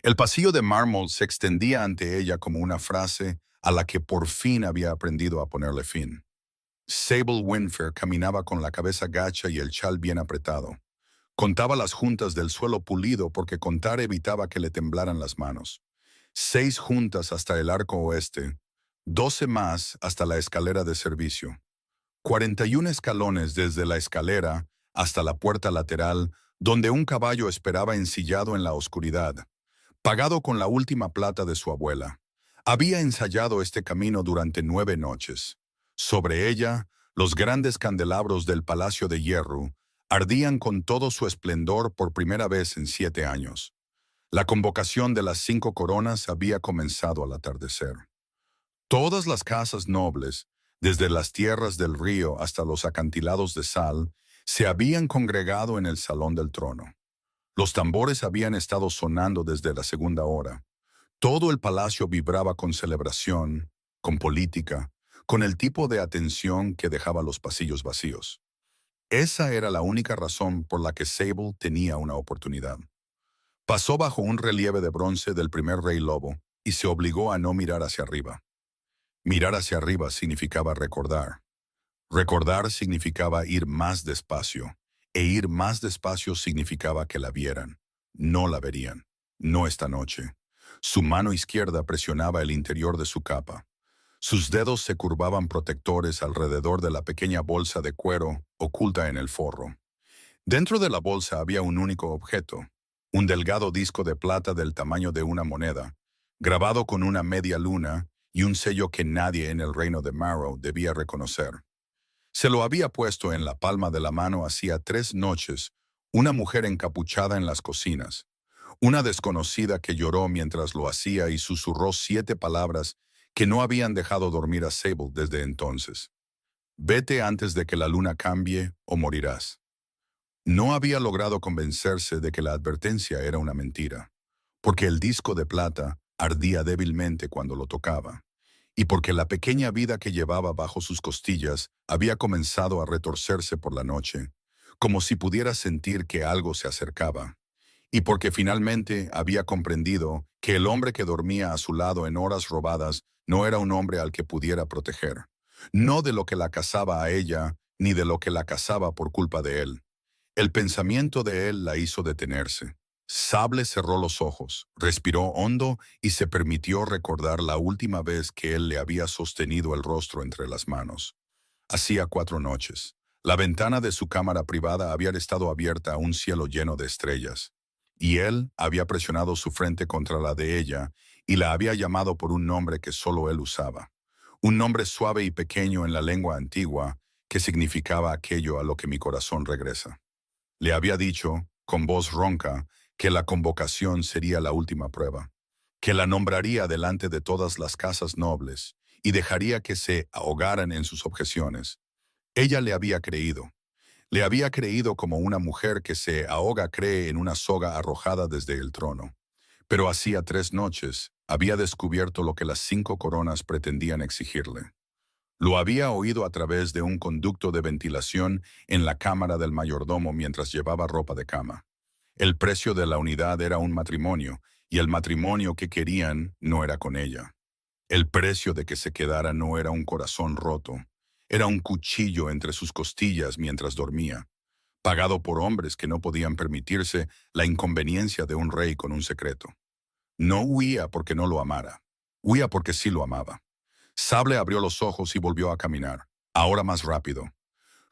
El pasillo de mármol se extendía ante ella como una frase a la que por fin había aprendido a ponerle fin. Sable Winfair caminaba con la cabeza gacha y el chal bien apretado. Contaba las juntas del suelo pulido porque contar evitaba que le temblaran las manos. 6 juntas hasta el arco oeste, 12 más hasta la escalera de servicio. 41 escalones desde la escalera hasta la puerta lateral, donde un caballo esperaba ensillado en la oscuridad, pagado con la última plata de su abuela. Había ensayado este camino durante 9 noches. Sobre ella, los grandes candelabros del Palacio de Hierro ardían con todo su esplendor por primera vez en 7 años. La convocación de las 5 coronas había comenzado al atardecer. Todas las casas nobles, desde las tierras del río hasta los acantilados de sal, se habían congregado en el salón del trono. Los tambores habían estado sonando desde la segunda hora. Todo el palacio vibraba con celebración, con política, con el tipo de atención que dejaba los pasillos vacíos. Esa era la única razón por la que Sable tenía una oportunidad. Pasó bajo un relieve de bronce del primer rey lobo y se obligó a no mirar hacia arriba. Mirar hacia arriba significaba recordar. Recordar significaba ir más despacio, e ir más despacio significaba que la vieran. No la verían. No esta noche. Su mano izquierda presionaba el interior de su capa. Sus dedos se curvaban protectores alrededor de la pequeña bolsa de cuero oculta en el forro. Dentro de la bolsa había un único objeto, un delgado disco de plata del tamaño de una moneda, grabado con una media luna y un sello que nadie en el reino de Marrow debía reconocer. Se lo había puesto en la palma de la mano hacía 3 noches, una mujer encapuchada en las cocinas, una desconocida que lloró mientras lo hacía y susurró 7 palabras que no habían dejado dormir a Sable desde entonces. Vete antes de que la luna cambie o morirás. No había logrado convencerse de que la advertencia era una mentira, porque el disco de plata ardía débilmente cuando lo tocaba, y porque la pequeña vida que llevaba bajo sus costillas había comenzado a retorcerse por la noche, como si pudiera sentir que algo se acercaba, y porque finalmente había comprendido que el hombre que dormía a su lado en horas robadas no era un hombre al que pudiera proteger, no de lo que la cazaba a ella, ni de lo que la cazaba por culpa de él. El pensamiento de él la hizo detenerse. Sable cerró los ojos, respiró hondo y se permitió recordar la última vez que él le había sostenido el rostro entre las manos. Hacía 4 noches. La ventana de su cámara privada había estado abierta a un cielo lleno de estrellas, y él había presionado su frente contra la de ella y la había llamado por un nombre que solo él usaba. Un nombre suave y pequeño en la lengua antigua que significaba aquello a lo que mi corazón regresa. Le había dicho, con voz ronca, que la convocación sería la última prueba, que la nombraría delante de todas las casas nobles y dejaría que se ahogaran en sus objeciones. Ella le había creído como una mujer que se ahoga cree en una soga arrojada desde el trono. Pero hacía 3 noches había descubierto lo que las 5 coronas pretendían exigirle. Lo había oído a través de un conducto de ventilación en la cámara del mayordomo mientras llevaba ropa de cama. El precio de la unidad era un matrimonio, y el matrimonio que querían no era con ella. El precio de que se quedara no era un corazón roto, era un cuchillo entre sus costillas mientras dormía, pagado por hombres que no podían permitirse la inconveniencia de un rey con un secreto. No huía porque no lo amara, huía porque sí lo amaba. Sable abrió los ojos y volvió a caminar, ahora más rápido.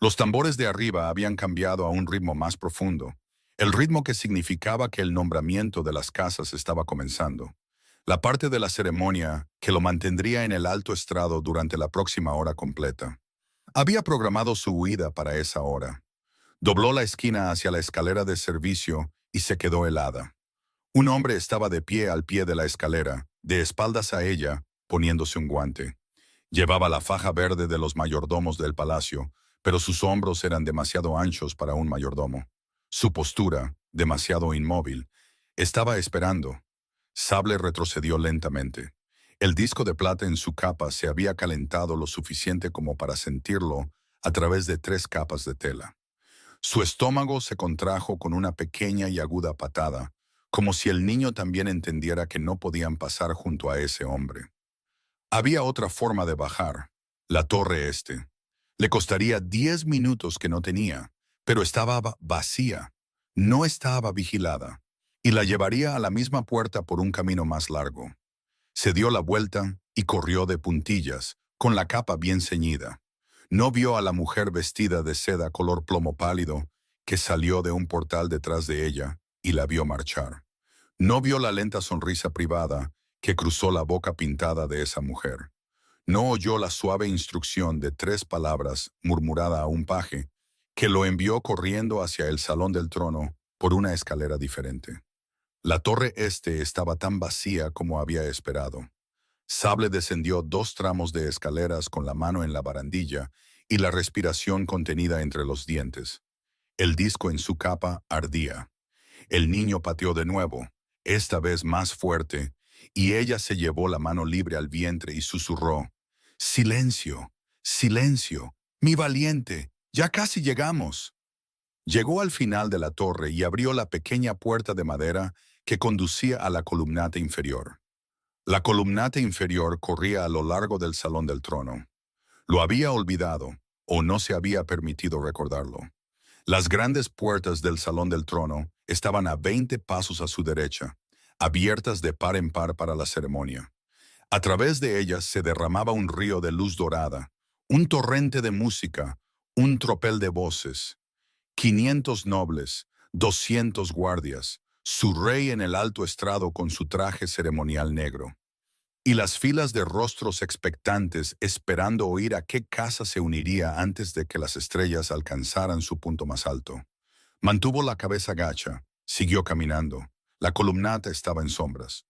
Los tambores de arriba habían cambiado a un ritmo más profundo, el ritmo que significaba que el nombramiento de las casas estaba comenzando, la parte de la ceremonia que lo mantendría en el alto estrado durante la próxima hora completa. Había programado su huida para esa hora. Dobló la esquina hacia la escalera de servicio y se quedó helada. Un hombre estaba de pie al pie de la escalera, de espaldas a ella, poniéndose un guante. Llevaba la faja verde de los mayordomos del palacio, pero sus hombros eran demasiado anchos para un mayordomo. Su postura, demasiado inmóvil, estaba esperando. Sable retrocedió lentamente. El disco de plata en su capa se había calentado lo suficiente como para sentirlo a través de 3 capas de tela. Su estómago se contrajo con una pequeña y aguda patada, como si el niño también entendiera que no podían pasar junto a ese hombre. Había otra forma de bajar, la torre este. Le costaría 10 minutos que no tenía, pero estaba vacía, no estaba vigilada, y la llevaría a la misma puerta por un camino más largo. Se dio la vuelta y corrió de puntillas, con la capa bien ceñida. No vio a la mujer vestida de seda color plomo pálido, que salió de un portal detrás de ella y la vio marchar. No vio la lenta sonrisa privada que cruzó la boca pintada de esa mujer. No oyó la suave instrucción de 3 palabras murmurada a un paje, que lo envió corriendo hacia el salón del trono por una escalera diferente. La torre este estaba tan vacía como había esperado. Sable descendió 2 tramos de escaleras con la mano en la barandilla y la respiración contenida entre los dientes. El disco en su capa ardía. El niño pateó de nuevo, esta vez más fuerte, y ella se llevó la mano libre al vientre y susurró: «Silencio, silencio, mi valiente, ya casi llegamos». Llegó al final de la torre y abrió la pequeña puerta de madera que conducía a la columnata inferior. La columnata inferior corría a lo largo del salón del trono. Lo había olvidado, o no se había permitido recordarlo. Las grandes puertas del salón del trono estaban a 20 pasos a su derecha, abiertas de par en par para la ceremonia. A través de ellas se derramaba un río de luz dorada, un torrente de música, un tropel de voces. 500 nobles, 200 guardias, su rey en el alto estrado con su traje ceremonial negro, y las filas de rostros expectantes esperando oír a qué casa se uniría antes de que las estrellas alcanzaran su punto más alto. Mantuvo la cabeza gacha, siguió caminando. La columnata estaba en sombras.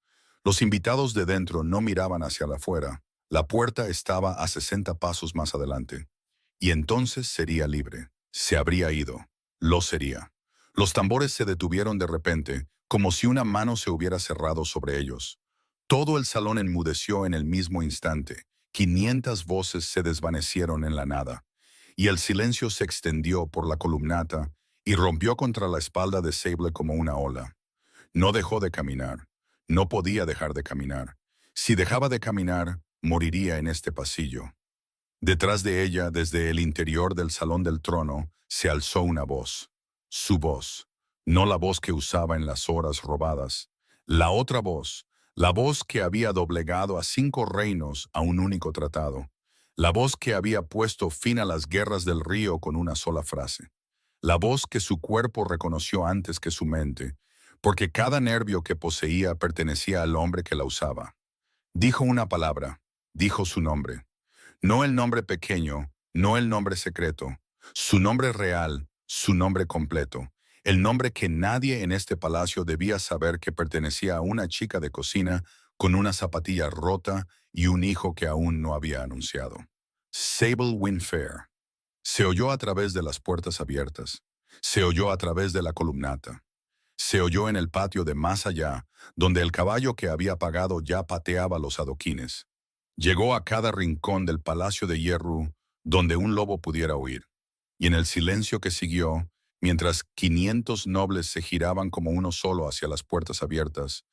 Los invitados de dentro no miraban hacia la afuera. La puerta estaba a 60 pasos más adelante. Y entonces sería libre. Se habría ido. Lo sería. Los tambores se detuvieron de repente, como si una mano se hubiera cerrado sobre ellos. Todo el salón enmudeció en el mismo instante. 500 voces se desvanecieron en la nada, y el silencio se extendió por la columnata y rompió contra la espalda de Sable como una ola. No dejó de caminar. No podía dejar de caminar. Si dejaba de caminar, moriría en este pasillo. Detrás de ella, desde el interior del salón del trono, se alzó una voz. Su voz. No la voz que usaba en las horas robadas. La otra voz. La voz que había doblegado a 5 reinos a un único tratado. La voz que había puesto fin a las guerras del río con una sola frase. La voz que su cuerpo reconoció antes que su mente, porque cada nervio que poseía pertenecía al hombre que la usaba. Dijo una palabra, dijo su nombre. No el nombre pequeño, no el nombre secreto, su nombre real, su nombre completo, el nombre que nadie en este palacio debía saber que pertenecía a una chica de cocina con una zapatilla rota y un hijo que aún no había anunciado. Sable Windfair. Se oyó a través de las puertas abiertas, se oyó a través de la columnata, se oyó en el patio de más allá, donde el caballo que había pagado ya pateaba los adoquines. Llegó a cada rincón del palacio de hierro donde un lobo pudiera oír, y en el silencio que siguió, mientras 500 nobles se giraban como uno solo hacia las puertas abiertas,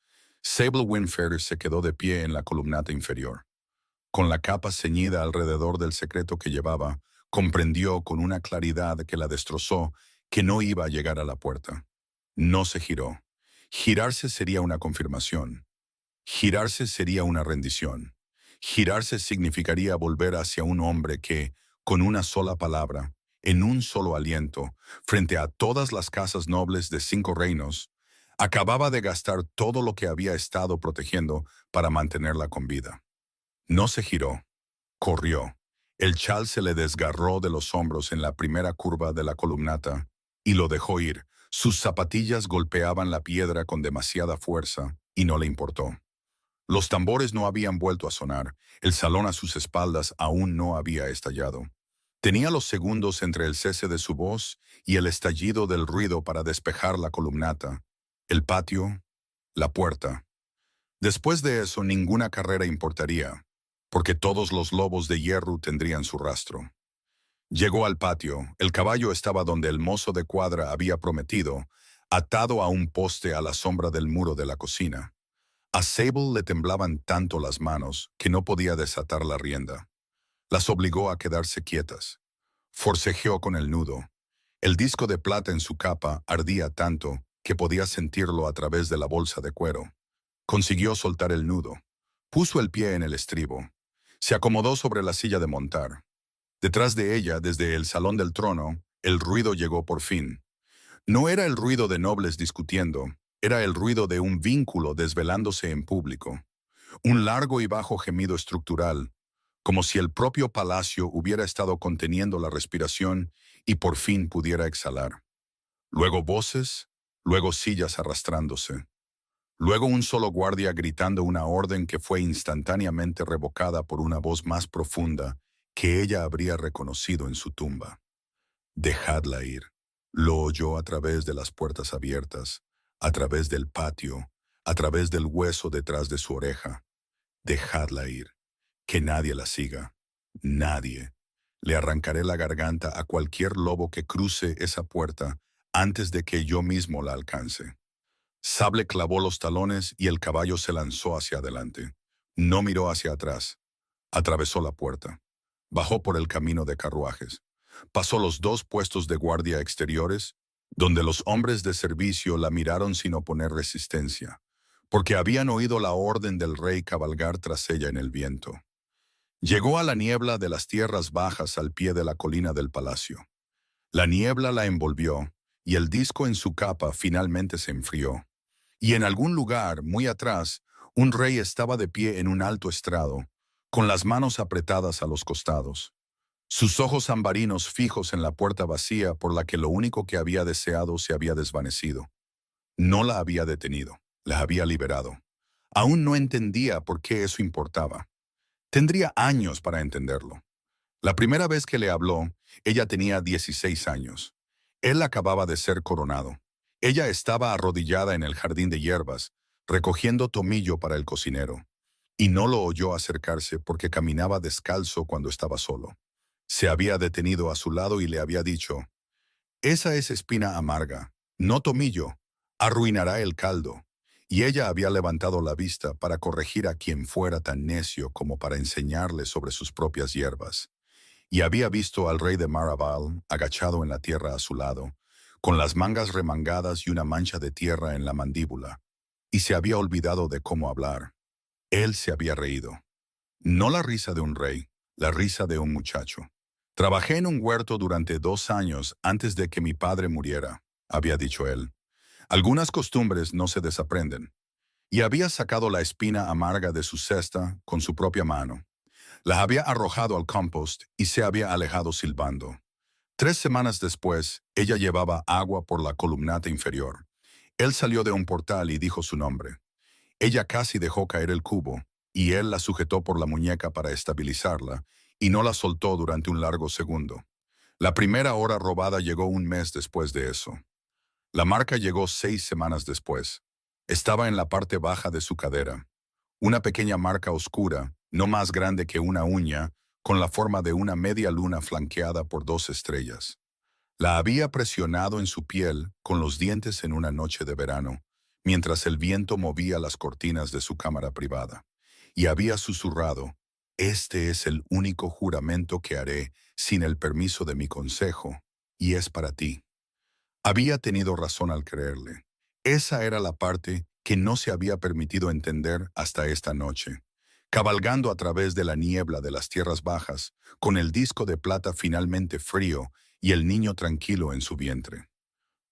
Sable Windfair se quedó de pie en la columnata inferior. Con la capa ceñida alrededor del secreto que llevaba, comprendió con una claridad que la destrozó que no iba a llegar a la puerta. No se giró. Girarse sería una confirmación. Girarse sería una rendición. Girarse significaría volver hacia un hombre que, con una sola palabra, en un solo aliento, frente a todas las casas nobles de 5 reinos, acababa de gastar todo lo que había estado protegiendo para mantenerla con vida. No se giró, corrió. El chal se le desgarró de los hombros en la primera curva de la columnata y lo dejó ir. Sus zapatillas golpeaban la piedra con demasiada fuerza y no le importó. Los tambores no habían vuelto a sonar, el salón a sus espaldas aún no había estallado. Tenía los segundos entre el cese de su voz y el estallido del ruido para despejar la columnata, el patio, la puerta. Después de eso ninguna carrera importaría, porque todos los lobos de hierro tendrían su rastro. Llegó al patio, el caballo estaba donde el mozo de cuadra había prometido, atado a un poste a la sombra del muro de la cocina. A Sable le temblaban tanto las manos que no podía desatar la rienda. Las obligó a quedarse quietas. Forcejeó con el nudo. El disco de plata en su capa ardía tanto que podía sentirlo a través de la bolsa de cuero. Consiguió soltar el nudo. Puso el pie en el estribo. Se acomodó sobre la silla de montar. Detrás de ella, desde el salón del trono, el ruido llegó por fin. No era el ruido de nobles discutiendo, era el ruido de un vínculo desvelándose en público. Un largo y bajo gemido estructural, como si el propio palacio hubiera estado conteniendo la respiración y por fin pudiera exhalar. Luego voces, luego sillas arrastrándose. Luego un solo guardia gritando una orden que fue instantáneamente revocada por una voz más profunda que ella habría reconocido en su tumba. Dejadla ir. Lo oyó a través de las puertas abiertas, a través del patio, a través del hueso detrás de su oreja. Dejadla ir. Que nadie la siga. Nadie. Le arrancaré la garganta a cualquier lobo que cruce esa puerta antes de que yo mismo la alcance. Sable clavó los talones y el caballo se lanzó hacia adelante. No miró hacia atrás. Atravesó la puerta. Bajó por el camino de carruajes. Pasó los dos puestos de guardia exteriores, donde los hombres de servicio la miraron sin oponer resistencia, porque habían oído la orden del rey cabalgar tras ella en el viento. Llegó a la niebla de las tierras bajas al pie de la colina del palacio. La niebla la envolvió, y el disco en su capa finalmente se enfrió. Y en algún lugar, muy atrás, un rey estaba de pie en un alto estrado, con las manos apretadas a los costados. Sus ojos ambarinos fijos en la puerta vacía por la que lo único que había deseado se había desvanecido. No la había detenido, la había liberado. Aún no entendía por qué eso importaba. Tendría años para entenderlo. La primera vez que le habló, ella tenía 16 años. Él acababa de ser coronado. Ella estaba arrodillada en el jardín de hierbas, recogiendo tomillo para el cocinero, y no lo oyó acercarse porque caminaba descalzo cuando estaba solo. Se había detenido a su lado y le había dicho, «Esa es espina amarga, no tomillo, arruinará el caldo». Y ella había levantado la vista para corregir a quien fuera tan necio como para enseñarle sobre sus propias hierbas. Y había visto al rey de Maraval agachado en la tierra a su lado, con las mangas remangadas y una mancha de tierra en la mandíbula, y se había olvidado de cómo hablar. Él se había reído. No la risa de un rey, la risa de un muchacho. «Trabajé en un huerto durante 2 años antes de que mi padre muriera», había dicho él. «Algunas costumbres no se desaprenden». Y había sacado la espina amarga de su cesta con su propia mano. La había arrojado al compost y se había alejado silbando. 3 semanas después, ella llevaba agua por la columnata inferior. Él salió de un portal y dijo su nombre. Ella casi dejó caer el cubo, y él la sujetó por la muñeca para estabilizarla, y no la soltó durante un largo segundo. La primera hora robada llegó un mes después de eso. La marca llegó 6 semanas después. Estaba en la parte baja de su cadera. Una pequeña marca oscura, no más grande que una uña, con la forma de una media luna flanqueada por 2 estrellas. La había presionado en su piel con los dientes en una noche de verano, mientras el viento movía las cortinas de su cámara privada. Y había susurrado, «Este es el único juramento que haré sin el permiso de mi consejo, y es para ti». Había tenido razón al creerle. Esa era la parte que no se había permitido entender hasta esta noche. Cabalgando a través de la niebla de las tierras bajas, con el disco de plata finalmente frío y el niño tranquilo en su vientre.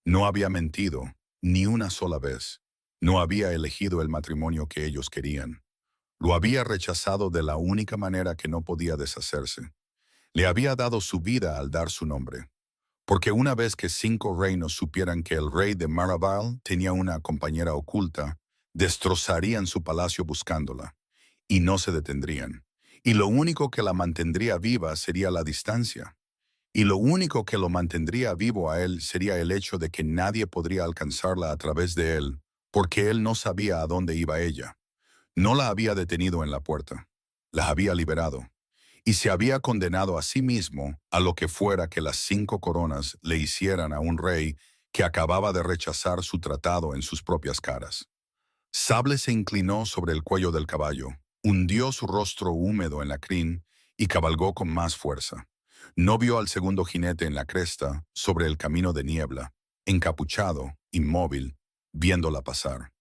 No había mentido, ni una sola vez. No había elegido el matrimonio que ellos querían. Lo había rechazado de la única manera que no podía deshacerse. Le había dado su vida al dar su nombre. Porque una vez que 5 reinos supieran que el rey de Maraval tenía una compañera oculta, destrozarían su palacio buscándola, y no se detendrían. Y lo único que la mantendría viva sería la distancia. Y lo único que lo mantendría vivo a él sería el hecho de que nadie podría alcanzarla a través de él, porque él no sabía a dónde iba ella. No la había detenido en la puerta. La había liberado. Y se había condenado a sí mismo a lo que fuera que las 5 coronas le hicieran a un rey que acababa de rechazar su tratado en sus propias caras. Sable se inclinó sobre el cuello del caballo, hundió su rostro húmedo en la crin y cabalgó con más fuerza. No vio al segundo jinete en la cresta, sobre el camino de niebla, encapuchado, inmóvil, viéndola pasar.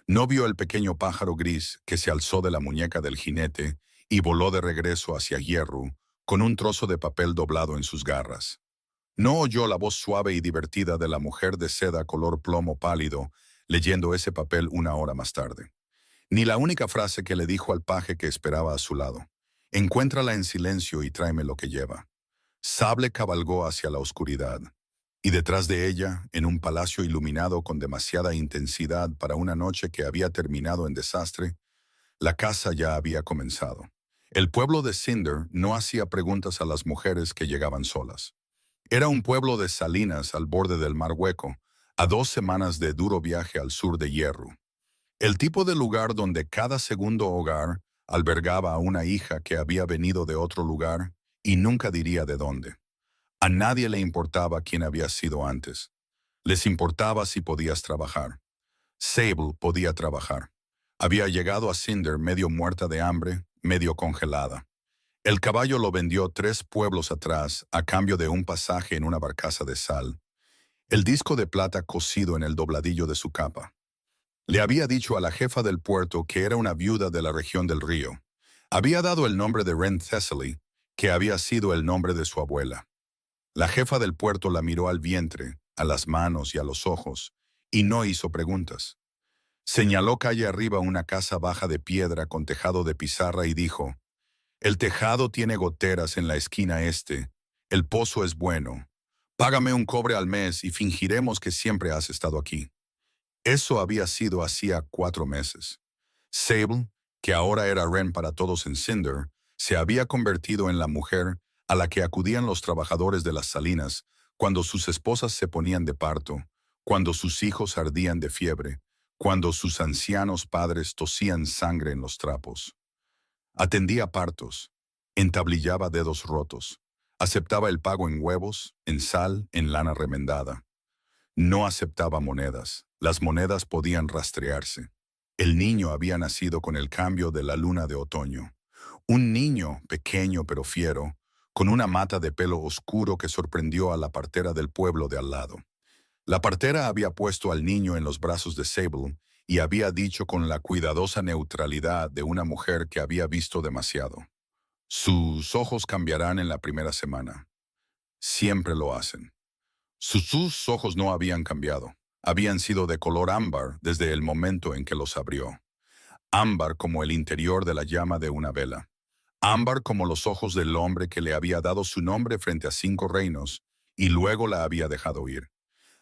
No vio el pequeño pájaro gris que se alzó de la muñeca del jinete y voló de regreso hacia Hierro, con un trozo de papel doblado en sus garras. No oyó la voz suave y divertida de la mujer de seda color plomo pálido, leyendo ese papel una hora más tarde. Ni la única frase que le dijo al paje que esperaba a su lado. Encuéntrala en silencio y tráeme lo que lleva. Sable cabalgó hacia la oscuridad, y detrás de ella, en un palacio iluminado con demasiada intensidad para una noche que había terminado en desastre, la caza ya había comenzado. El pueblo de Cinder no hacía preguntas a las mujeres que llegaban solas. Era un pueblo de salinas al borde del Mar Hueco, a 2 semanas de duro viaje al sur de Hierro. El tipo de lugar donde cada segundo hogar albergaba a una hija que había venido de otro lugar y nunca diría de dónde. A nadie le importaba quién había sido antes. Les importaba si podías trabajar. Sable podía trabajar. Había llegado a Cinder medio muerta de hambre, medio congelada. El caballo lo vendió 3 pueblos atrás a cambio de un pasaje en una barcaza de sal. El disco de plata cosido en el dobladillo de su capa. Le había dicho a la jefa del puerto que era una viuda de la región del río. Había dado el nombre de Ren Thessaly, que había sido el nombre de su abuela. La jefa del puerto la miró al vientre, a las manos y a los ojos, y no hizo preguntas. Señaló calle arriba una casa baja de piedra con tejado de pizarra y dijo, «El tejado tiene goteras en la esquina este. El pozo es bueno. Págame un cobre al mes y fingiremos que siempre has estado aquí». Eso había sido hacía 4 meses. Sable, que ahora era Ren para todos en Cinder, se había convertido en la mujer a la que acudían los trabajadores de las salinas cuando sus esposas se ponían de parto, cuando sus hijos ardían de fiebre, cuando sus ancianos padres tosían sangre en los trapos. Atendía partos, entablillaba dedos rotos, aceptaba el pago en huevos, en sal, en lana remendada. No aceptaba monedas. Las monedas podían rastrearse. El niño había nacido con el cambio de la luna de otoño. Un niño, pequeño pero fiero, con una mata de pelo oscuro que sorprendió a la partera del pueblo de al lado. La partera había puesto al niño en los brazos de Sable y había dicho con la cuidadosa neutralidad de una mujer que había visto demasiado. Sus ojos cambiarán en la primera semana. Siempre lo hacen. Sus ojos no habían cambiado. Habían sido de color ámbar desde el momento en que los abrió. Ámbar como el interior de la llama de una vela. Ámbar como los ojos del hombre que le había dado su nombre frente a 5 reinos y luego la había dejado ir.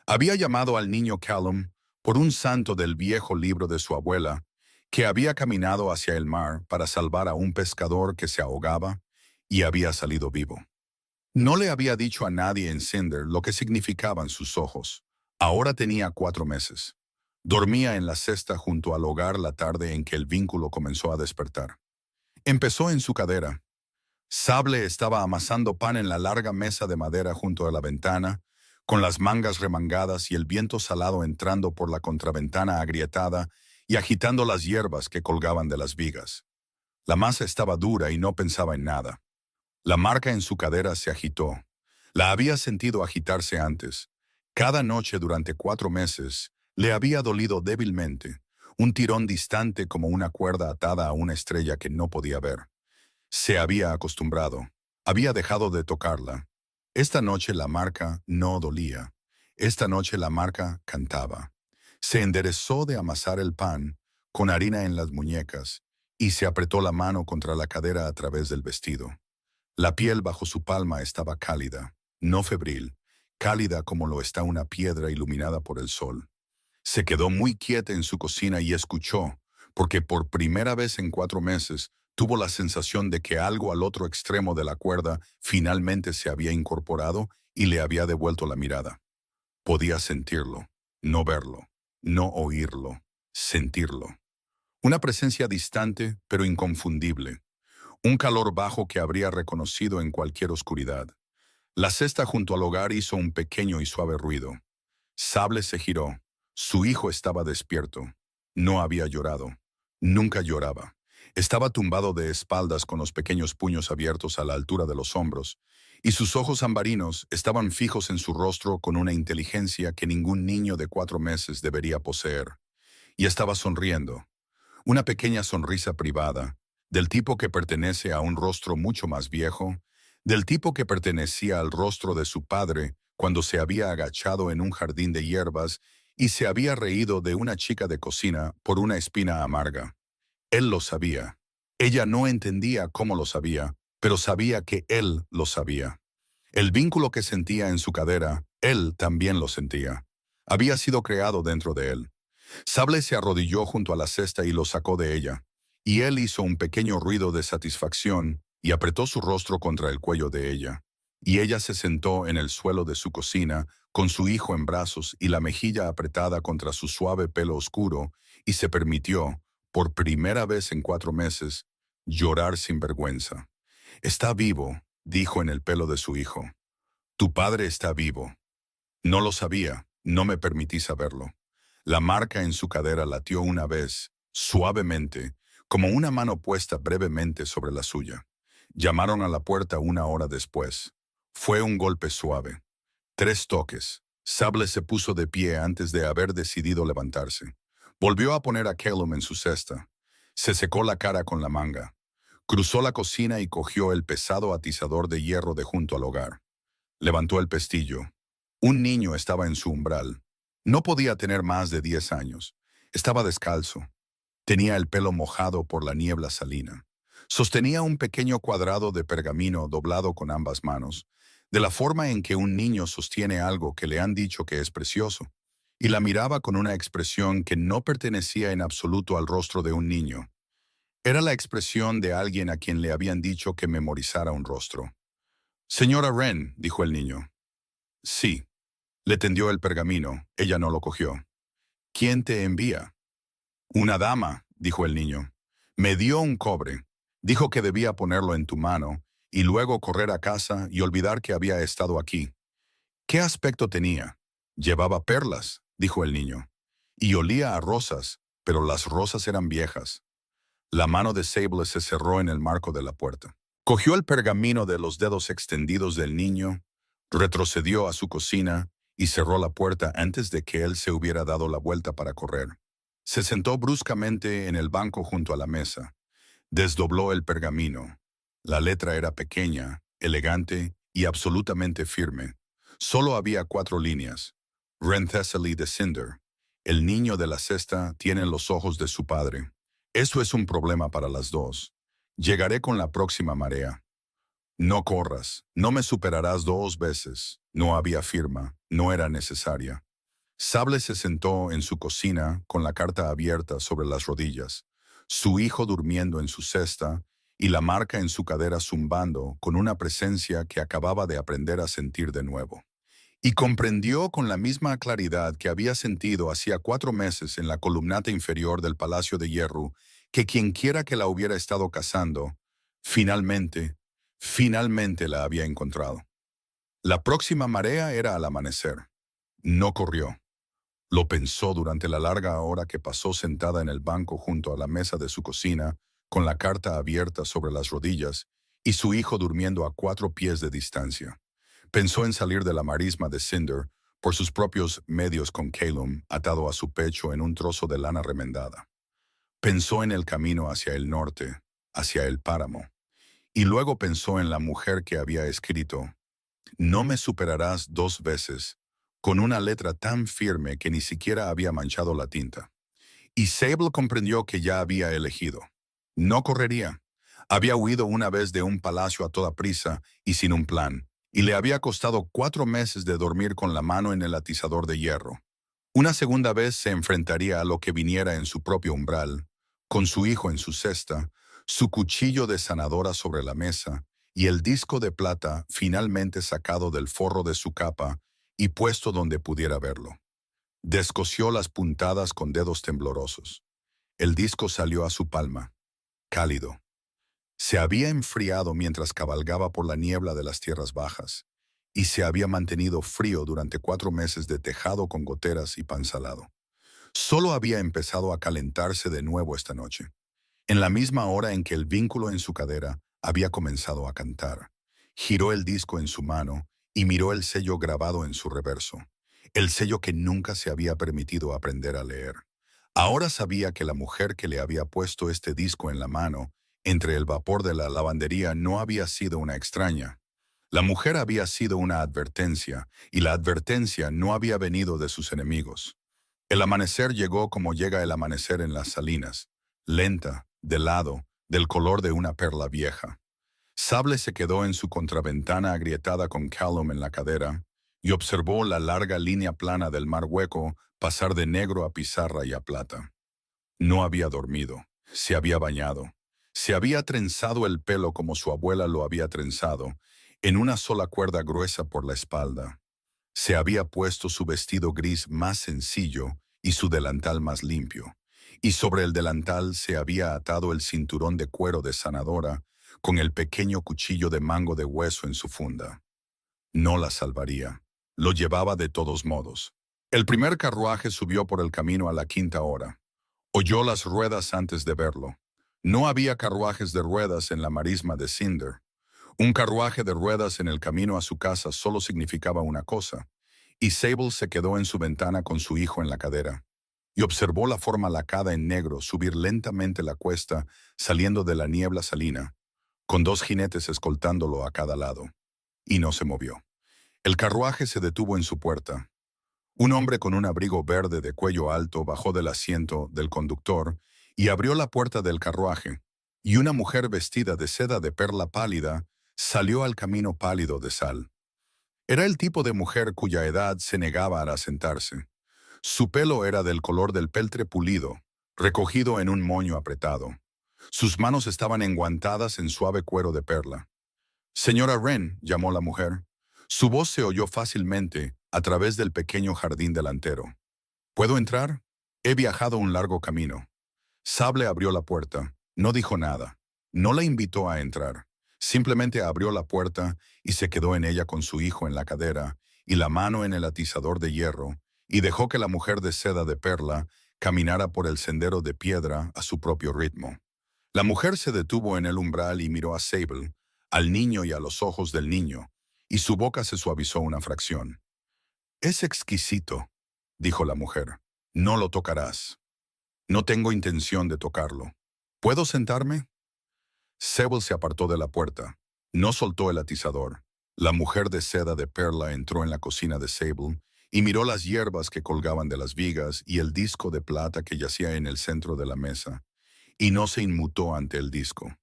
Había llamado al niño Callum por un santo del viejo libro de su abuela, que había caminado hacia el mar para salvar a un pescador que se ahogaba y había salido vivo. No le había dicho a nadie en Cinder lo que significaban sus ojos. Ahora tenía 4 meses. Dormía en la cesta junto al hogar la tarde en que el vínculo comenzó a despertar. Empezó en su cadera. Sable estaba amasando pan en la larga mesa de madera junto a la ventana, con las mangas remangadas y el viento salado entrando por la contraventana agrietada y agitando las hierbas que colgaban de las vigas. La masa estaba dura y no pensaba en nada. La marca en su cadera se agitó. La había sentido agitarse antes. Cada noche durante 4 meses le había dolido débilmente, un tirón distante como una cuerda atada a una estrella que no podía ver. Se había acostumbrado. Había dejado de tocarla. Esta noche la marca no dolía. Esta noche la marca cantaba. Se enderezó de amasar el pan, con harina en las muñecas, y se apretó la mano contra la cadera a través del vestido. La piel bajo su palma estaba cálida, no febril, cálida como lo está una piedra iluminada por el sol. Se quedó muy quieta en su cocina y escuchó, porque por primera vez en 4 meses tuvo la sensación de que algo al otro extremo de la cuerda finalmente se había incorporado y le había devuelto la mirada. Podía sentirlo, no verlo, no oírlo, sentirlo. Una presencia distante pero inconfundible. Un calor bajo que habría reconocido en cualquier oscuridad. La cesta junto al hogar hizo un pequeño y suave ruido. Sable se giró. Su hijo estaba despierto. No había llorado. Nunca lloraba. Estaba tumbado de espaldas con los pequeños puños abiertos a la altura de los hombros, y sus ojos ambarinos estaban fijos en su rostro con una inteligencia que ningún niño de 4 meses debería poseer. Y estaba sonriendo. Una pequeña sonrisa privada, del tipo que pertenece a un rostro mucho más viejo, del tipo que pertenecía al rostro de su padre cuando se había agachado en un jardín de hierbas y se había reído de una chica de cocina por una espina amarga. Él lo sabía. Ella no entendía cómo lo sabía, pero sabía que él lo sabía. El vínculo que sentía en su cadera, él también lo sentía. Había sido creado dentro de él. Sable se arrodilló junto a la cesta y lo sacó de ella, y él hizo un pequeño ruido de satisfacción y apretó su rostro contra el cuello de ella. Y ella se sentó en el suelo de su cocina, con su hijo en brazos y la mejilla apretada contra su suave pelo oscuro, y se permitió, por primera vez en 4 meses, llorar sin vergüenza. «Está vivo», dijo en el pelo de su hijo. «Tu padre está vivo». No lo sabía, no me permití saberlo. La marca en su cadera latió una vez, suavemente, como una mano puesta brevemente sobre la suya. Llamaron a la puerta 1 hora después. Fue un golpe suave. 3 toques. Sable se puso de pie antes de haber decidido levantarse. Volvió a poner a Callum en su cesta. Se secó la cara con la manga. Cruzó la cocina y cogió el pesado atizador de hierro de junto al hogar. Levantó el pestillo. Un niño estaba en su umbral. No podía tener más de 10 años. Estaba descalzo. Tenía el pelo mojado por la niebla salina. Sostenía un pequeño cuadrado de pergamino doblado con ambas manos, de la forma en que un niño sostiene algo que le han dicho que es precioso, y la miraba con una expresión que no pertenecía en absoluto al rostro de un niño. Era la expresión de alguien a quien le habían dicho que memorizara un rostro. «Señora Wren», dijo el niño. «Sí». Le tendió el pergamino. Ella no lo cogió. «¿Quién te envía?» «Una dama», dijo el niño. «Me dio un cobre. Dijo que debía ponerlo en tu mano y luego correr a casa y olvidar que había estado aquí». «¿Qué aspecto tenía?» «Llevaba perlas», dijo el niño. «Y olía a rosas, pero las rosas eran viejas». La mano de Sable se cerró en el marco de la puerta. Cogió el pergamino de los dedos extendidos del niño, retrocedió a su cocina y cerró la puerta antes de que él se hubiera dado la vuelta para correr. Se sentó bruscamente en el banco junto a la mesa. Desdobló el pergamino. La letra era pequeña, elegante y absolutamente firme. Solo había 4 líneas. Wren Thessaly de Cinder. El niño de la cesta tiene los ojos de su padre. Eso es un problema para las dos. Llegaré con la próxima marea. No corras, no me superarás 2 veces. No había firma, no era necesaria. Sable se sentó en su cocina con la carta abierta sobre las rodillas, su hijo durmiendo en su cesta y la marca en su cadera zumbando con una presencia que acababa de aprender a sentir de nuevo. Y comprendió con la misma claridad que había sentido hacía 4 meses en la columnata inferior del Palacio de Hierro que quienquiera que la hubiera estado cazando, finalmente la había encontrado. La próxima marea era al amanecer. No corrió. Lo pensó durante la larga hora que pasó sentada en el banco junto a la mesa de su cocina, con la carta abierta sobre las rodillas y su hijo durmiendo a 4 pies de distancia. Pensó en salir de la marisma de Cinder por sus propios medios con Callum atado a su pecho en un trozo de lana remendada. Pensó en el camino hacia el norte, hacia el páramo, y luego pensó en la mujer que había escrito «No me superarás 2 veces», con una letra tan firme que ni siquiera había manchado la tinta. Y Sable comprendió que ya había elegido. No correría. Había huido una vez de un palacio a toda prisa y sin un plan, y le había costado 4 meses de dormir con la mano en el atizador de hierro. Una segunda vez se enfrentaría a lo que viniera en su propio umbral, con su hijo en su cesta, su cuchillo de sanadora sobre la mesa y el disco de plata finalmente sacado del forro de su capa y puesto donde pudiera verlo. Descosió las puntadas con dedos temblorosos. El disco salió a su palma, cálido. Se había enfriado mientras cabalgaba por la niebla de las tierras bajas, y se había mantenido frío durante 4 meses de tejado con goteras y pan salado. Solo había empezado a calentarse de nuevo esta noche, en la misma hora en que el vínculo en su cadera había comenzado a cantar. Giró el disco en su mano y miró el sello grabado en su reverso, el sello que nunca se había permitido aprender a leer. Ahora sabía que la mujer que le había puesto este disco en la mano, entre el vapor de la lavandería, no había sido una extraña. La mujer había sido una advertencia, y la advertencia no había venido de sus enemigos. El amanecer llegó como llega el amanecer en las salinas, lenta, de lado, del color de una perla vieja. Sable se quedó en su contraventana agrietada con Callum en la cadera y observó la larga línea plana del mar hueco pasar de negro a pizarra y a plata. No había dormido, se había bañado, se había trenzado el pelo como su abuela lo había trenzado, en una sola cuerda gruesa por la espalda. Se había puesto su vestido gris más sencillo y su delantal más limpio, y sobre el delantal se había atado el cinturón de cuero de sanadora con el pequeño cuchillo de mango de hueso en su funda. No la salvaría. Lo llevaba de todos modos. El primer carruaje subió por el camino a la 5:00 hora. Oyó las ruedas antes de verlo. No había carruajes de ruedas en la marisma de Cinder. Un carruaje de ruedas en el camino a su casa solo significaba una cosa, y Sable se quedó en su ventana con su hijo en la cadera, y observó la forma lacada en negro subir lentamente la cuesta saliendo de la niebla salina, con 2 jinetes escoltándolo a cada lado, y no se movió. El carruaje se detuvo en su puerta. Un hombre con un abrigo verde de cuello alto bajó del asiento del conductor y abrió la puerta del carruaje, y una mujer vestida de seda de perla pálida salió al camino pálido de sal. Era el tipo de mujer cuya edad se negaba a sentarse. Su pelo era del color del peltre pulido, recogido en un moño apretado. Sus manos estaban enguantadas en suave cuero de perla. «Señora Wren», llamó la mujer. Su voz se oyó fácilmente a través del pequeño jardín delantero. «¿Puedo entrar? He viajado un largo camino». Sable abrió la puerta. No dijo nada. No la invitó a entrar. Simplemente abrió la puerta y se quedó en ella con su hijo en la cadera y la mano en el atizador de hierro, y dejó que la mujer de seda de perla caminara por el sendero de piedra a su propio ritmo. La mujer se detuvo en el umbral y miró a Sable, al niño y a los ojos del niño, y su boca se suavizó una fracción. «Es exquisito», dijo la mujer. «No lo tocarás». «No tengo intención de tocarlo. ¿Puedo sentarme?» Sable se apartó de la puerta. No soltó el atizador. La mujer de seda de perla entró en la cocina de Sable y miró las hierbas que colgaban de las vigas y el disco de plata que yacía en el centro de la mesa, y no se inmutó ante el disco.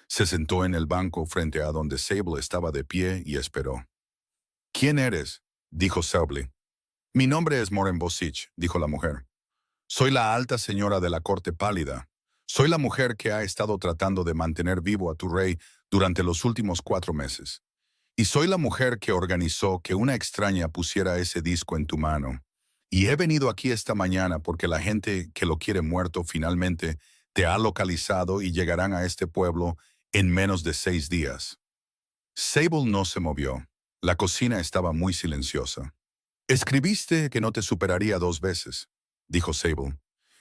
Se sentó en el banco frente a donde Sable estaba de pie y esperó. «¿Quién eres?», dijo Sable. «Mi nombre es Moren Bosich», dijo la mujer. «Soy la alta señora de la corte pálida. Soy la mujer que ha estado tratando de mantener vivo a tu rey durante los últimos 4 meses. Y soy la mujer que organizó que una extraña pusiera ese disco en tu mano. Y he venido aquí esta mañana porque la gente que lo quiere muerto finalmente te ha localizado y llegarán a este pueblo en menos de 6 días». Sable no se movió. La cocina estaba muy silenciosa. «Escribiste que no te superaría 2 veces», dijo Sable.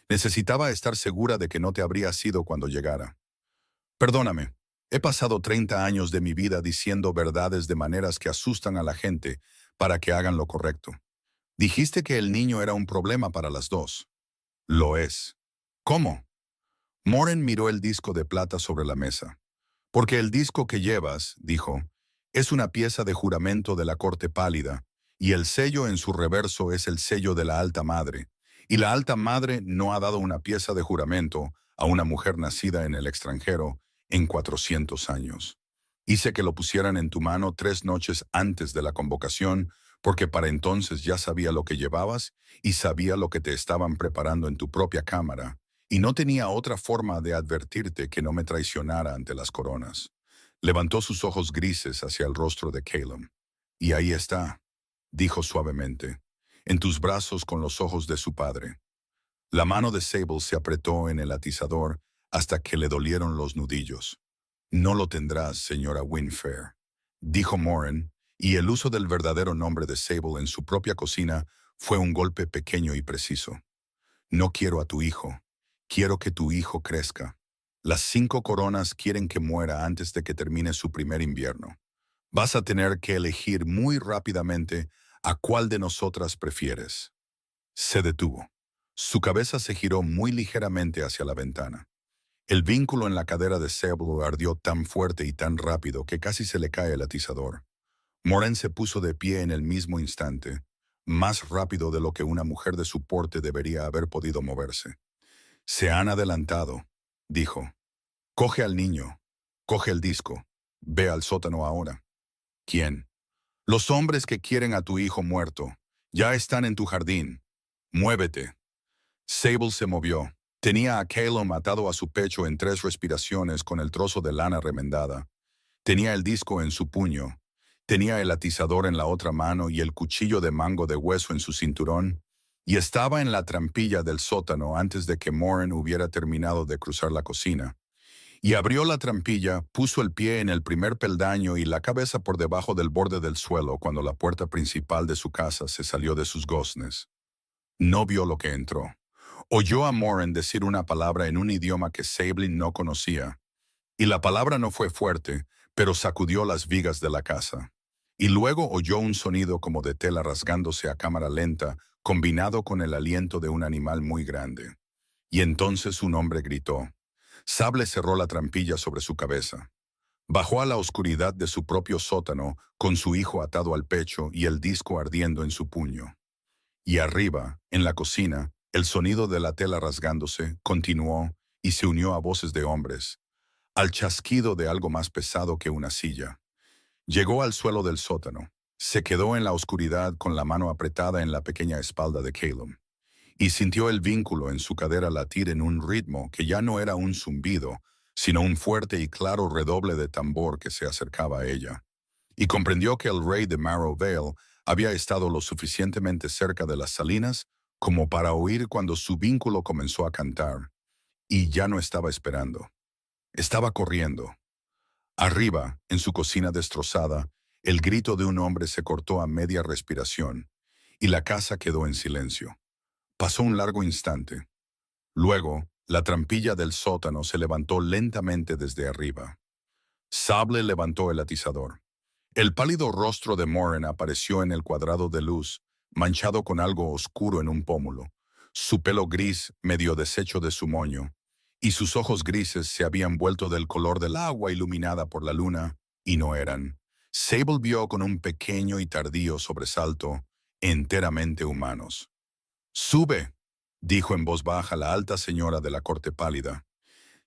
«Necesitaba estar segura de que no te habría sido cuando llegara. Perdóname, he pasado 30 años de mi vida diciendo verdades de maneras que asustan a la gente para que hagan lo correcto. Dijiste que el niño era un problema para las dos». «Lo es». «¿Cómo?». Moren miró el disco de plata sobre la mesa. «Porque el disco que llevas», dijo, «es una pieza de juramento de la corte pálida, y el sello en su reverso es el sello de la Alta Madre, y la Alta Madre no ha dado una pieza de juramento a una mujer nacida en el extranjero en 400 años. Hice que lo pusieran en tu mano 3 noches antes de la convocación, porque para entonces ya sabía lo que llevabas y sabía lo que te estaban preparando en tu propia cámara, y no tenía otra forma de advertirte que no me traicionara ante las coronas». Levantó sus ojos grises hacia el rostro de Caleb. «Y ahí está», dijo suavemente, «en tus brazos con los ojos de su padre». La mano de Sable se apretó en el atizador hasta que le dolieron los nudillos. «No lo tendrás, señora Winfair», dijo Moren, y el uso del verdadero nombre de Sable en su propia cocina fue un golpe pequeño y preciso. No quiero a tu hijo. Quiero que tu hijo crezca. Las 5 coronas quieren que muera antes de que termine su primer invierno. Vas a tener que elegir muy rápidamente a cuál de nosotras prefieres. Se detuvo. Su cabeza se giró muy ligeramente hacia la ventana. El vínculo en la cadera de Sable ardió tan fuerte y tan rápido que casi se le cae el atizador. Moren se puso de pie en el mismo instante, más rápido de lo que una mujer de su porte debería haber podido moverse. Se han adelantado, dijo. Coge al niño, coge el disco, ve al sótano ahora. ¿Quién? Los hombres que quieren a tu hijo muerto. Ya están en tu jardín. Muévete. Sable se movió. Tenía a Calum atado a su pecho en 3 respiraciones con el trozo de lana remendada. Tenía el disco en su puño. Tenía el atizador en la otra mano y el cuchillo de mango de hueso en su cinturón. Y estaba en la trampilla del sótano antes de que Moren hubiera terminado de cruzar la cocina. Y abrió la trampilla, puso el pie en el primer peldaño y la cabeza por debajo del borde del suelo cuando la puerta principal de su casa se salió de sus goznes. No vio lo que entró. Oyó a Moren decir una palabra en un idioma que Sable no conocía. Y la palabra no fue fuerte, pero sacudió las vigas de la casa. Y luego oyó un sonido como de tela rasgándose a cámara lenta, combinado con el aliento de un animal muy grande. Y entonces un hombre gritó. Sable cerró la trampilla sobre su cabeza. Bajó a la oscuridad de su propio sótano, con su hijo atado al pecho y el disco ardiendo en su puño. Y arriba, en la cocina, el sonido de la tela rasgándose continuó y se unió a voces de hombres, al chasquido de algo más pesado que una silla. Llegó al suelo del sótano. Se quedó en la oscuridad con la mano apretada en la pequeña espalda de Calum. Y sintió el vínculo en su cadera latir en un ritmo que ya no era un zumbido, sino un fuerte y claro redoble de tambor que se acercaba a ella. Y comprendió que el rey de Marrow Vale había estado lo suficientemente cerca de las salinas como para oír cuando su vínculo comenzó a cantar, y ya no estaba esperando. Estaba corriendo. Arriba, en su cocina destrozada, el grito de un hombre se cortó a media respiración, y la casa quedó en silencio. Pasó un largo instante. Luego, la trampilla del sótano se levantó lentamente desde arriba. Sable levantó el atizador. El pálido rostro de Moren apareció en el cuadrado de luz, manchado con algo oscuro en un pómulo. Su pelo gris, medio deshecho de su moño, y sus ojos grises se habían vuelto del color del agua iluminada por la luna, y no eran. Sable vio con un pequeño y tardío sobresalto, enteramente humanos. «Sube», dijo en voz baja la alta señora de la corte pálida.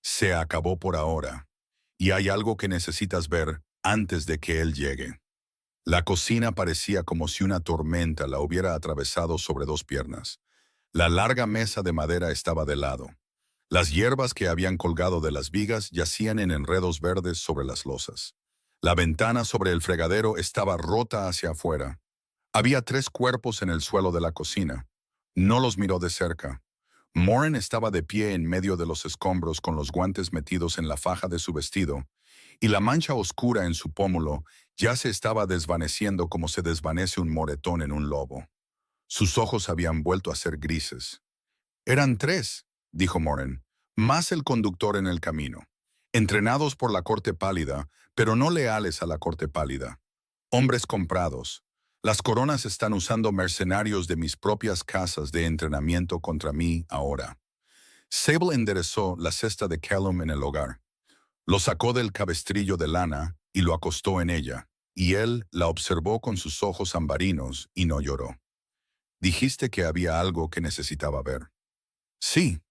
«Se acabó por ahora, y hay algo que necesitas ver antes de que él llegue». La cocina parecía como si una tormenta la hubiera atravesado sobre 2 piernas. La larga mesa de madera estaba de lado. Las hierbas que habían colgado de las vigas yacían en enredos verdes sobre las losas. La ventana sobre el fregadero estaba rota hacia afuera. Había 3 cuerpos en el suelo de la cocina. No los miró de cerca. Moren estaba de pie en medio de los escombros con los guantes metidos en la faja de su vestido, y la mancha oscura en su pómulo ya se estaba desvaneciendo como se desvanece un moretón en un lobo. Sus ojos habían vuelto a ser grises. «Eran 3», dijo Moren, «más el conductor en el camino. Entrenados por la corte pálida, pero no leales a la corte pálida. Hombres comprados. Las coronas están usando mercenarios de mis propias casas de entrenamiento contra mí ahora». Sable enderezó la cesta de Calum en el hogar. Lo sacó del cabestrillo de lana y lo acostó en ella, y él la observó con sus ojos ambarinos y no lloró. «Dijiste que había algo que necesitaba ver». «Sí».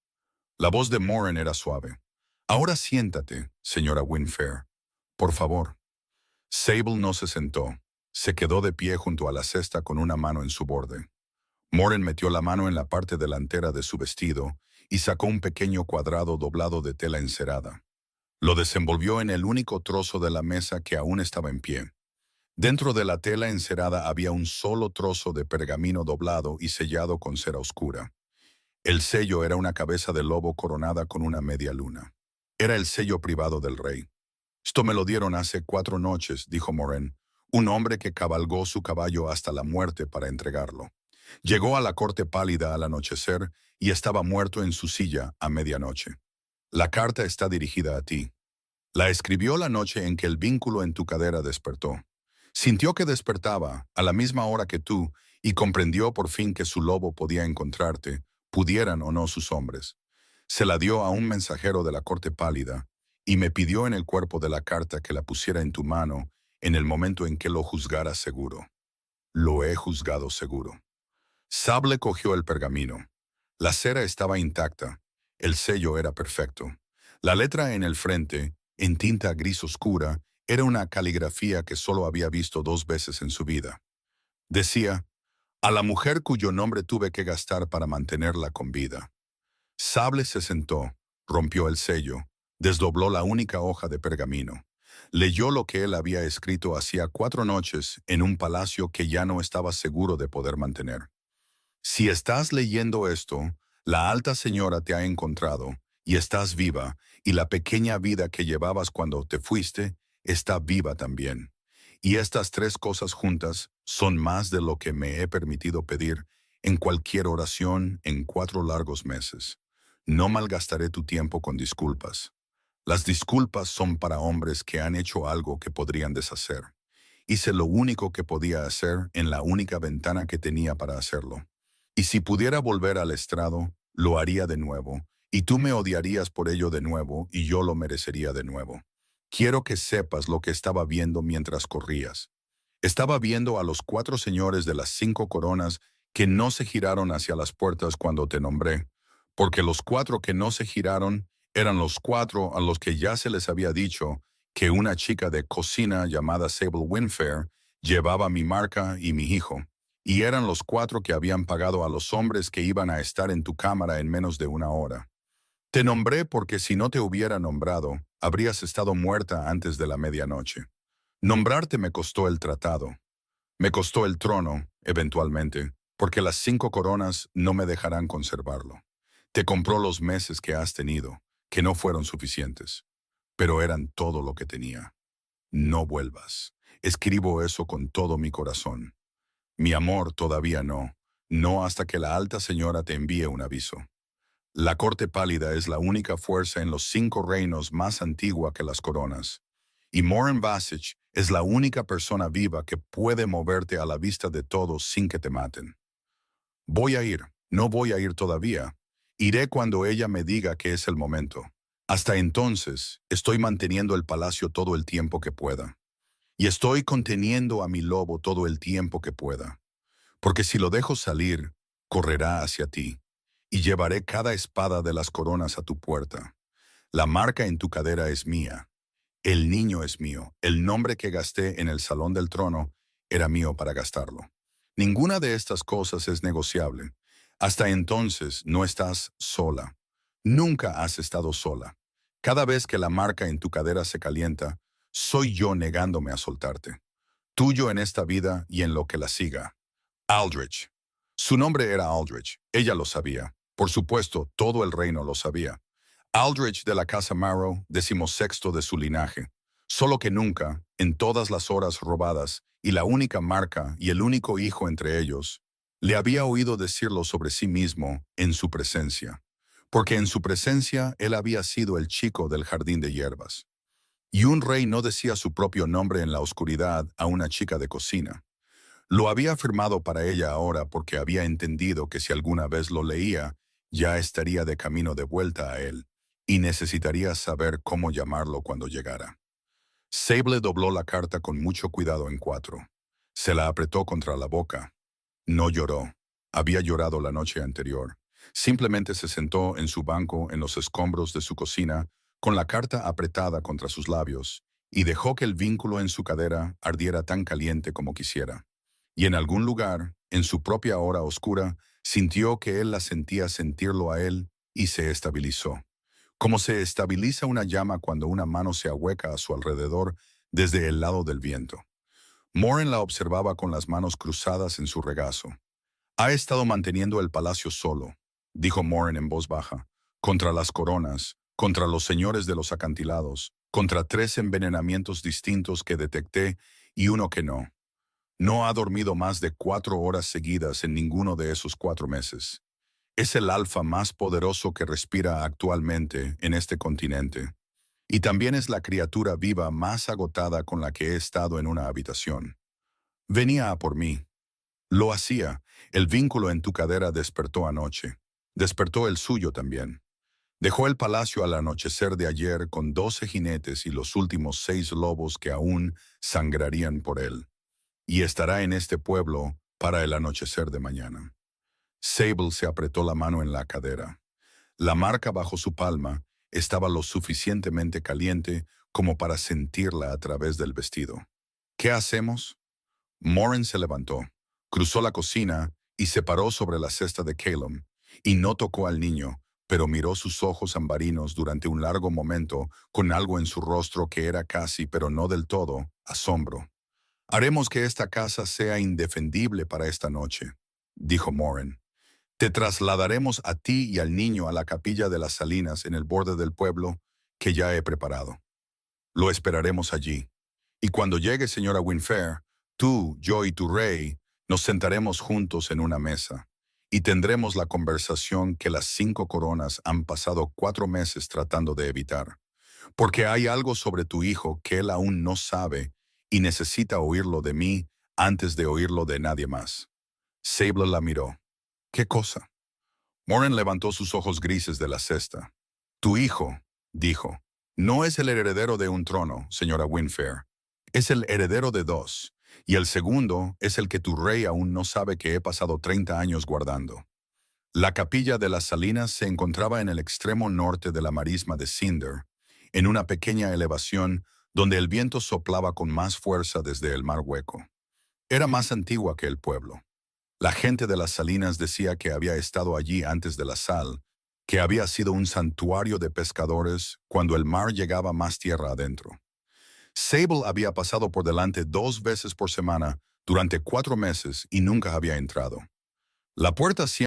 La voz de Moren era suave. «Ahora siéntate, señora Winfair. Por favor». Sable no se sentó. Se quedó de pie junto a la cesta con una mano en su borde. Moren metió la mano en la parte delantera de su vestido y sacó un pequeño cuadrado doblado de tela encerada. Lo desenvolvió en el único trozo de la mesa que aún estaba en pie. Dentro de la tela encerada había un solo trozo de pergamino doblado y sellado con cera oscura. El sello era una cabeza de lobo coronada con una media luna. Era el sello privado del rey. «Esto me lo dieron hace 4 noches», dijo Moren. un hombre que cabalgó su caballo hasta la muerte para entregarlo. Llegó a la corte pálida al anochecer y estaba muerto en su silla a medianoche. La carta está dirigida a ti. La escribió la noche en que el vínculo en tu cadera despertó. Sintió que despertaba a la misma hora que tú y comprendió por fin que su lobo podía encontrarte, pudieran o no sus hombres. Se la dio a un mensajero de la corte pálida y me pidió en el cuerpo de la carta que la pusiera en tu mano en el momento en que lo juzgara seguro. Lo he juzgado seguro. Sable cogió el pergamino. La cera estaba intacta. El sello era perfecto. La letra en el frente, en tinta gris oscura, era una caligrafía que solo había visto 2 veces en su vida. Decía, a la mujer cuyo nombre tuve que gastar para mantenerla con vida. Sable se sentó, rompió el sello, desdobló la única hoja de pergamino. Leyó lo que él había escrito hacía 4 noches en un palacio que ya no estaba seguro de poder mantener. Si estás leyendo esto, la alta señora te ha encontrado y estás viva, y la pequeña vida que llevabas cuando te fuiste está viva también. Y estas 3 cosas juntas son más de lo que me he permitido pedir en cualquier oración en 4 largos meses. No malgastaré tu tiempo con disculpas. Las disculpas son para hombres que han hecho algo que podrían deshacer. Hice lo único que podía hacer en la única ventana que tenía para hacerlo. Y si pudiera volver al estrado, lo haría de nuevo, y tú me odiarías por ello de nuevo, y yo lo merecería de nuevo. Quiero que sepas lo que estaba viendo mientras corrías. Estaba viendo a los 4 señores de las 5 coronas que no se giraron hacia las puertas cuando te nombré, porque los 4 que no se giraron eran los 4 a los que ya se les había dicho que una chica de cocina llamada Sable Winfair llevaba mi marca y mi hijo, y eran los 4 que habían pagado a los hombres que iban a estar en tu cámara en menos de una hora. Te nombré porque si no te hubiera nombrado, habrías estado muerta antes de la medianoche. Nombrarte me costó el tratado. Me costó el trono, eventualmente, porque las 5 coronas no me dejarán conservarlo. Te compró los meses que has tenido, que no fueron suficientes, pero eran todo lo que tenía. No vuelvas. Escribo eso con todo mi corazón. Mi amor todavía no, no hasta que la alta señora te envíe un aviso. La corte pálida es la única fuerza en los 5 reinos más antigua que las coronas. Y Morin Vasich es la única persona viva que puede moverte a la vista de todos sin que te maten. Voy a ir, no voy a ir todavía. Iré cuando ella me diga que es el momento. Hasta entonces, estoy manteniendo el palacio todo el tiempo que pueda. Y estoy conteniendo a mi lobo todo el tiempo que pueda. Porque si lo dejo salir, correrá hacia ti, y llevaré cada espada de las coronas a tu puerta. La marca en tu cadera es mía. El niño es mío. El nombre que gasté en el salón del trono era mío para gastarlo. Ninguna de estas cosas es negociable. Hasta entonces no estás sola. Nunca has estado sola. Cada vez que la marca en tu cadera se calienta, soy yo negándome a soltarte. Tuyo en esta vida y en lo que la siga. Aldrich. Su nombre era Aldrich. Ella lo sabía. Por supuesto, todo el reino lo sabía. Aldrich de la casa Marrow, 16º de su linaje. Solo que nunca, en todas las horas robadas, y la única marca y el único hijo entre ellos, le había oído decirlo sobre sí mismo en su presencia. Porque en su presencia él había sido el chico del jardín de hierbas. Y un rey no decía su propio nombre en la oscuridad a una chica de cocina. Lo había afirmado para ella ahora porque había entendido que si alguna vez lo leía, ya estaría de camino de vuelta a él, y necesitaría saber cómo llamarlo cuando llegara. Sable dobló la carta con mucho cuidado en 4. Se la apretó contra la boca. No lloró. Había llorado la noche anterior. Simplemente se sentó en su banco en los escombros de su cocina, con la carta apretada contra sus labios, y dejó que el vínculo en su cadera ardiera tan caliente como quisiera. Y en algún lugar, en su propia hora oscura, sintió que él la sentía sentirlo a él y se estabilizó. Como se estabiliza una llama cuando una mano se ahueca a su alrededor desde el lado del viento. Morin la observaba con las manos cruzadas en su regazo. Ha estado manteniendo el palacio solo, dijo Morin en voz baja, contra las coronas, contra los señores de los acantilados, contra 3 envenenamientos distintos que detecté y uno que no. No ha dormido más de 4 horas seguidas en ninguno de esos 4 meses. Es el alfa más poderoso que respira actualmente en este continente. Y también es la criatura viva más agotada con la que he estado en una habitación. Venía a por mí. Lo hacía. El vínculo en tu cadera despertó anoche. Despertó el suyo también. Dejó el palacio al anochecer de ayer con 12 jinetes y los últimos 6 lobos que aún sangrarían por él. Y estará en este pueblo para el anochecer de mañana. Sable se apretó la mano en la cadera. La marca bajo su palma estaba lo suficientemente caliente como para sentirla a través del vestido. ¿Qué hacemos? Morin se levantó, cruzó la cocina y se paró sobre la cesta de Calum, y no tocó al niño, pero miró sus ojos ambarinos durante un largo momento con algo en su rostro que era casi, pero no del todo, asombro. Haremos que esta casa sea indefendible para esta noche, dijo Morin. Te trasladaremos a ti y al niño a la capilla de las salinas en el borde del pueblo que ya he preparado. Lo esperaremos allí. Y cuando llegue señora Winfair, tú, yo y tu rey nos sentaremos juntos en una mesa y tendremos la conversación que las 5 coronas han pasado 4 meses tratando de evitar. Porque hay algo sobre tu hijo que él aún no sabe y necesita oírlo de mí antes de oírlo de nadie más. Sable la miró. ¿Qué cosa? Morin levantó sus ojos grises de la cesta. Tu hijo, dijo, no es el heredero de un trono, señora Winfair. Es el heredero de 2, y el segundo es el que tu rey aún no sabe que he pasado 30 años guardando. La capilla de las salinas se encontraba en el extremo norte de la marisma de Cinder, en una pequeña elevación donde el viento soplaba con más fuerza desde el mar hueco. Era más antigua que el pueblo. La gente de las salinas decía que había estado allí antes de la sal, que había sido un santuario de pescadores cuando el mar llegaba más tierra adentro. Sable había pasado por delante 2 veces por semana durante 4 meses y nunca había entrado. La puerta siempre